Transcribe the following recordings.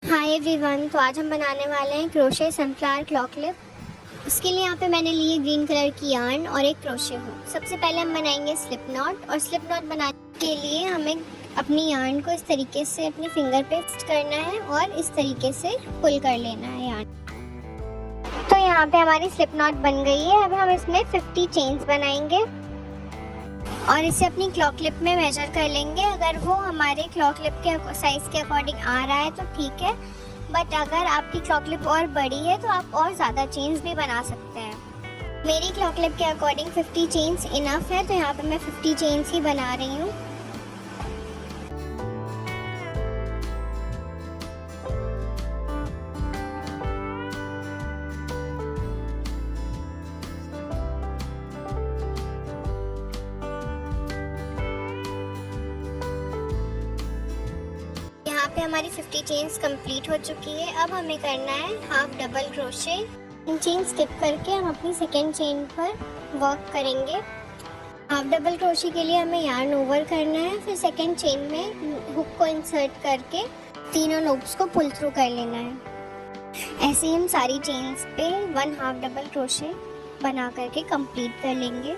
Hi everyone, तो आज हम बनाने वाले हैं क्रोशे सनफ्लावर क्लॉक क्लिप। उसके लिए यहाँ पे मैंने लिए ग्रीन कलर की यार्न और एक क्रोशे हुक। सबसे पहले हम बनाएंगे स्लिप नॉट, और स्लिप नॉट बनाने के लिए हमें अपनी यार्न को इस तरीके से अपने फिंगर पे फिक्स करना है और इस तरीके से पुल कर लेना है यार्न। तो यहाँ पे हमारी स्लिप नॉट बन गई है। अब हम इसमें 50 चेन्स बनाएंगे और इसे अपनी क्लॉक क्लिप में मेजर कर लेंगे। अगर वो हमारे क्लॉक क्लिप के साइज के अकॉर्डिंग आ रहा है तो ठीक है, बट अगर आपकी क्लॉक क्लिप और बड़ी है तो आप और ज़्यादा चेन्स भी बना सकते हैं। मेरी क्लॉक क्लिप के अकॉर्डिंग 50 चेन्स इनफ है, तो यहाँ पे मैं 50 चेन्स ही बना रही हूँ। यहाँ पे हमारी 50 चेन्स कंप्लीट हो चुकी है। अब हमें करना है half double crochet. In chain skip करके हम अपनी सेकेंड चेन पर वर्क करेंगे। हाफ डबल क्रोशे के लिए हमें यार्न ओवर करना है, फिर सेकेंड चेन में हुक को इंसर्ट करके तीनों लूप्स को पुल थ्रू कर लेना है। ऐसे ही हम सारी चेन्स पे 1 हाफ डबल क्रोशे बना करके कंप्लीट कर लेंगे।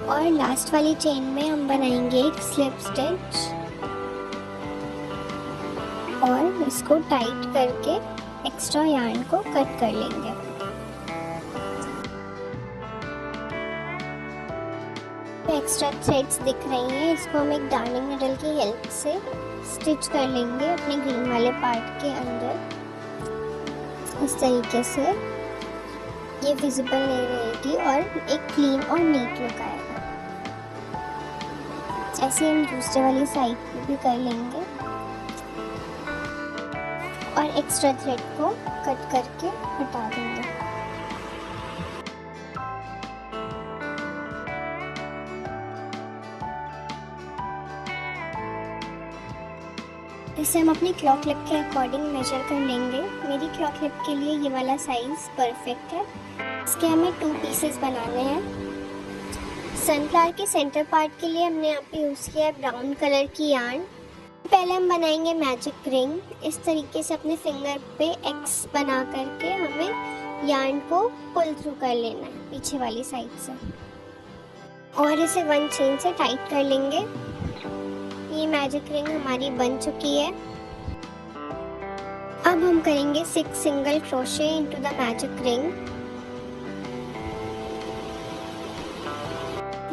और लास्ट वाली चेन में हम बनाएंगे एक स्लिप स्टिच और इसको टाइट करके एक्स्ट्रा यार्न को कट कर लेंगे। एक्स्ट्रा थ्रेड्स दिख रही हैं, इसको हम एक डार्निंग नीडल की हेल्प से स्टिच कर लेंगे अपने ग्रीन वाले पार्ट के अंदर। इस तरीके से ये विजिबल नहीं रहेगी और एक क्लीन और नीट लुक आएगा। ऐसे हम दूसरे वाली साइड पे भी कर लेंगे और एक्स्ट्रा थ्रेड को कट करके हटा देंगे। इसे हम अपनी क्लॉक क्लिप के अकॉर्डिंग मेजर कर लेंगे। मेरी क्लॉक क्लिप के लिए ये वाला साइज परफेक्ट है। इसके हमें 2 पीसेस बनाने हैं। सनफ्लावर के सेंटर पार्ट के लिए हमने यहाँ पे यूज़ किया है ब्राउन कलर की यार्न। पहले हम बनाएंगे मैजिक रिंग। इस तरीके से अपने फिंगर पे एक्स बना करके हमें यार्न को पुल थ्रू कर लेना है पीछे वाली साइड से, और इसे 1 चेन से टाइट कर लेंगे। ये मैजिक रिंग हमारी बन चुकी है। अब हम करेंगे 6 single crochet into the magic ring.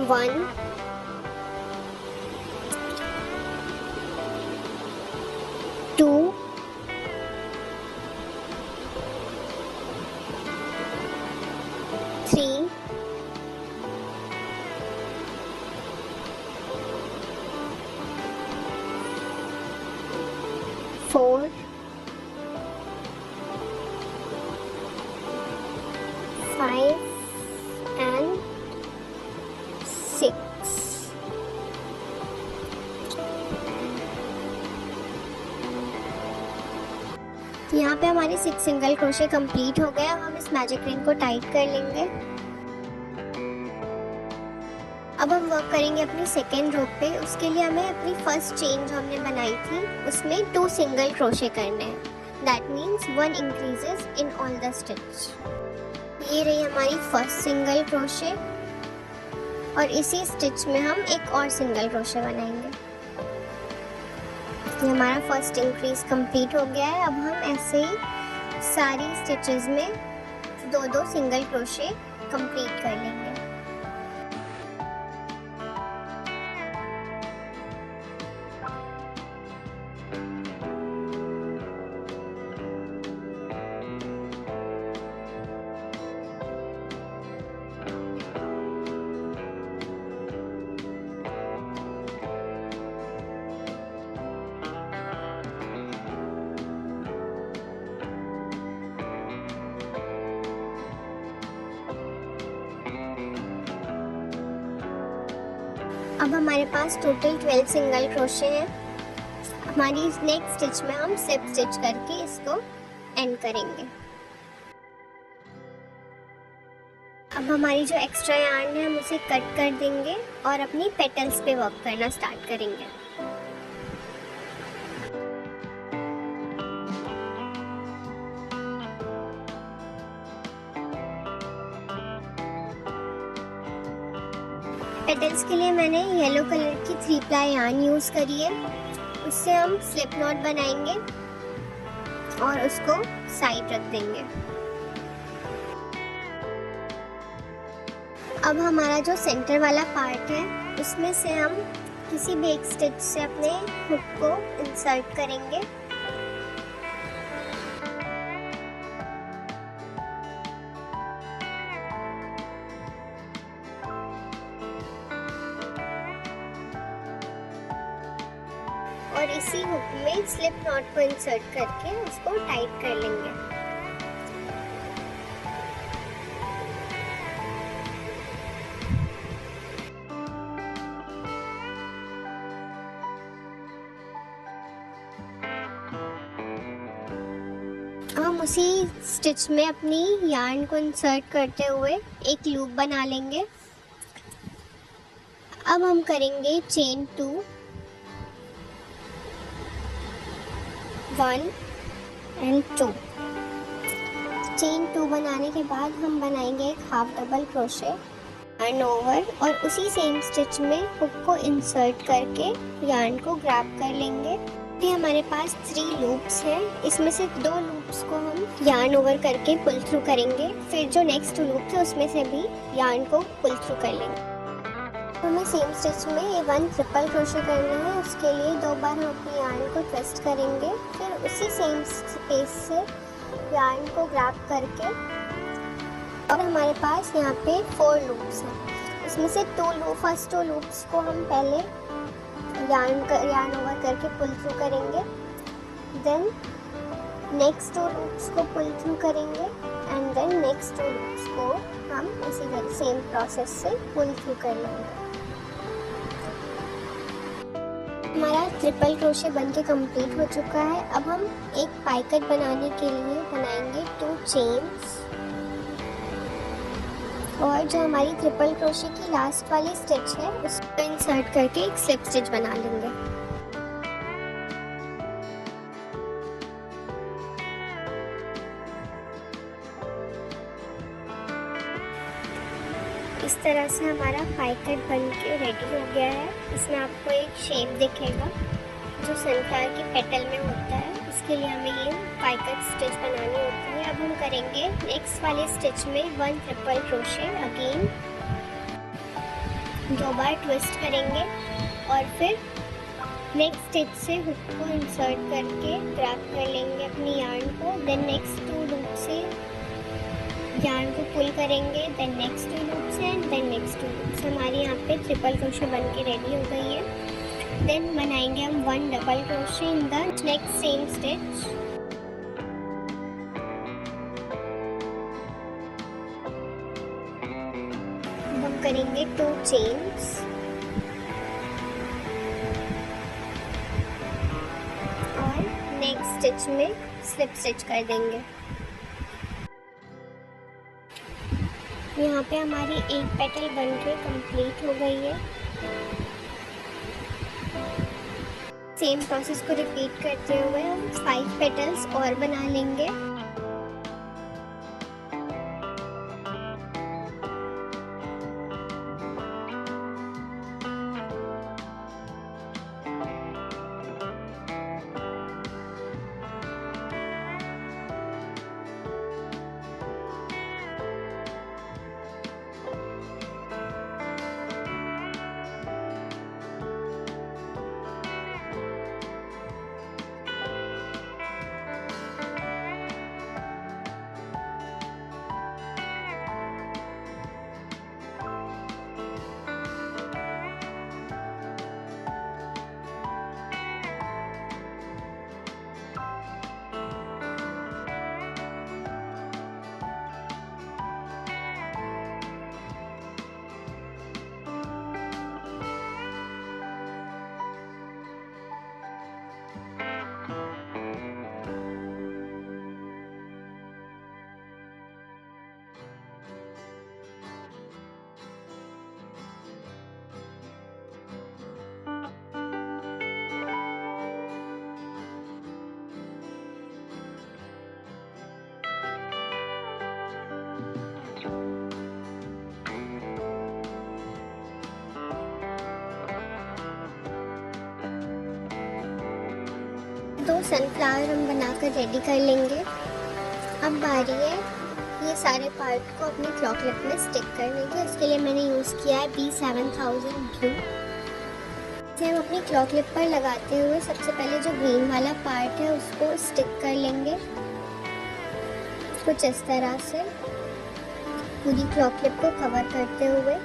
1 2 3 4 5 and 6। यहाँ पे हमारे 6 सिंगल क्रोशे कंप्लीट हो गए। अब हम इस मैजिक रिंग को टाइट कर लेंगे। अब हम वर्क करेंगे अपनी सेकेंड रो पे। उसके लिए हमें अपनी फर्स्ट चेन जो हमने बनाई थी उसमें 2 सिंगल क्रोशे करने हैं। That means 1 increases in all the stitch. ये रही हमारी फर्स्ट सिंगल क्रोशे और इसी स्टिच में हम एक और सिंगल क्रोशे बनाएंगे। ये हमारा फर्स्ट इंक्रीज कंप्लीट हो गया है। अब हम ऐसे ही सारी स्टिचेस में 2-2 सिंगल क्रोशे कंप्लीट कर लेंगे। अब हमारे पास टोटल 12 सिंगल क्रोशे हैं। हमारी नेक्स्ट स्टिच में हम स्लिप स्टिच करके इसको एंड करेंगे। अब हमारी जो एक्स्ट्रा यार्न है हम उसे कट कर देंगे और अपनी पेटल्स पे वर्क करना स्टार्ट करेंगे। पेटल्स के लिए मैंने येलो कलर की 3 प्लाई यार्न यूज़ करी है। उससे हम स्लिप नॉट बनाएंगे और उसको साइड रख देंगे। अब हमारा जो सेंटर वाला पार्ट है उसमें से हम किसी भी एक स्टिच से अपने हुक को इंसर्ट करेंगे। और इसी हुक में स्लिप नॉट को इंसर्ट करके उसको टाइट कर लेंगे। हम उसी स्टिच में अपनी यार्न को इंसर्ट करते हुए एक लूप बना लेंगे। अब हम करेंगे चेन 2, 1 and 2। चेन 2 बनाने के बाद हम बनाएंगे एक half double crochet yarn over और उसी सेम स्टिच में हुक को इंसर्ट करके यार्न को ग्रैब कर लेंगे। ये हमारे पास 3 लूप्स हैं। इसमें से 2 लूप्स को हम यार्न ओवर करके पुल थ्रू करेंगे, फिर जो नेक्स्ट लूप है उसमें से भी यार्न को पुल थ्रू कर लेंगे। हमें सेम स्टिच में ये 1 ट्रिपल क्रोशे करना है। उसके लिए 2 बार हम अपनी यार्न को ट्विस्ट करेंगे, फिर उसी सेम स्पेस से यार्न को ग्रैब करके और हमारे पास यहाँ पे 4 लूप्स हैं। उसमें से फर्स्ट 2 लूप्स को हम पहले यार्न ओवर करके पुल थ्रू करेंगे, देन नेक्स्ट 2 लूप्स को पुल थ्रू करेंगे एंड देन नेक्स्ट 2 लूप्स को हम उसी सेम प्रोसेस से पुल थ्रू कर लेंगे। हमारा ट्रिपल क्रोशे बनके कंप्लीट हो चुका है। अब हम एक पाई कट बनाने के लिए बनाएंगे 2 चेन्स और जो हमारी ट्रिपल क्रोशे की लास्ट वाली स्टिच है उसको इंसर्ट करके एक स्लिप स्टिच बना लेंगे। इस तरह से हमारा पाई कट बन के रेडी हो गया है। इसमें आपको एक शेप दिखेगा जो सनफ्लावर की पेटल में होता है। इसके लिए हमें ये पाई कट स्टिच बनानी होती है। अब हम करेंगे नेक्स्ट वाले स्टिच में 1 ट्रिपल क्रोशे, अगेन 2 बार ट्विस्ट करेंगे और फिर नेक्स्ट स्टिच से हुक को इंसर्ट करके ग्रैब कर लेंगे अपनी यार्न को, देन नेक्स्ट 2 लूप से यार्न को पुल करेंगे, then next 2 loops and then next 2 loops. हमारी यहाँ पे ट्रिपल क्रोशे बन के रेडी हो गई है। देन बनाएंगे हम 1 double crochet in the next same stitch. हम करेंगे 2 चेन्स और नेक्स्ट स्टिच में स्लिप स्टिच कर देंगे। यहाँ पे हमारी एक पेटल बनके कंप्लीट हो गई है। सेम प्रोसेस को रिपीट करते हुए हम 5 पेटल्स और बना लेंगे। दो सनफ्लावर हम बनाकर रेडी कर लेंगे। अब बारी है ये सारे पार्ट को अपने क्लॉक लिप में स्टिक करने की। इसके लिए मैंने यूज़ किया है B7000 ग्लू। इसे हम अपनी क्लॉक लिप पर लगाते हुए सबसे पहले जो ग्रीन वाला पार्ट है उसको स्टिक कर लेंगे कुछ इस तरह से, पूरी क्लॉक लिप को कवर करते हुए।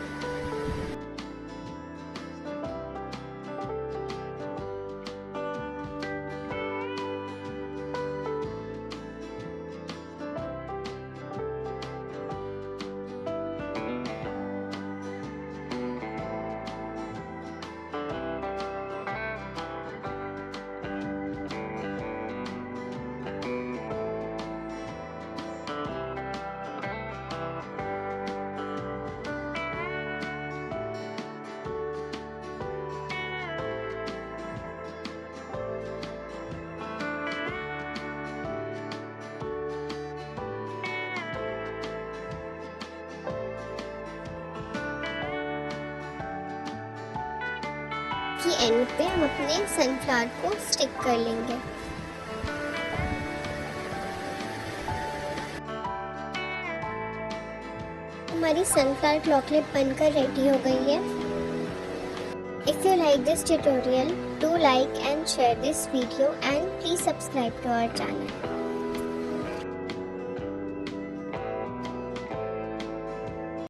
की एंड पे हम अपने सनफ्लावर को स्टिक कर लेंगे। हमारी सनफ्लावर क्लॉक लिप बनकर रेडी हो गई है। If you like this tutorial, do like and share this video and please subscribe to our channel.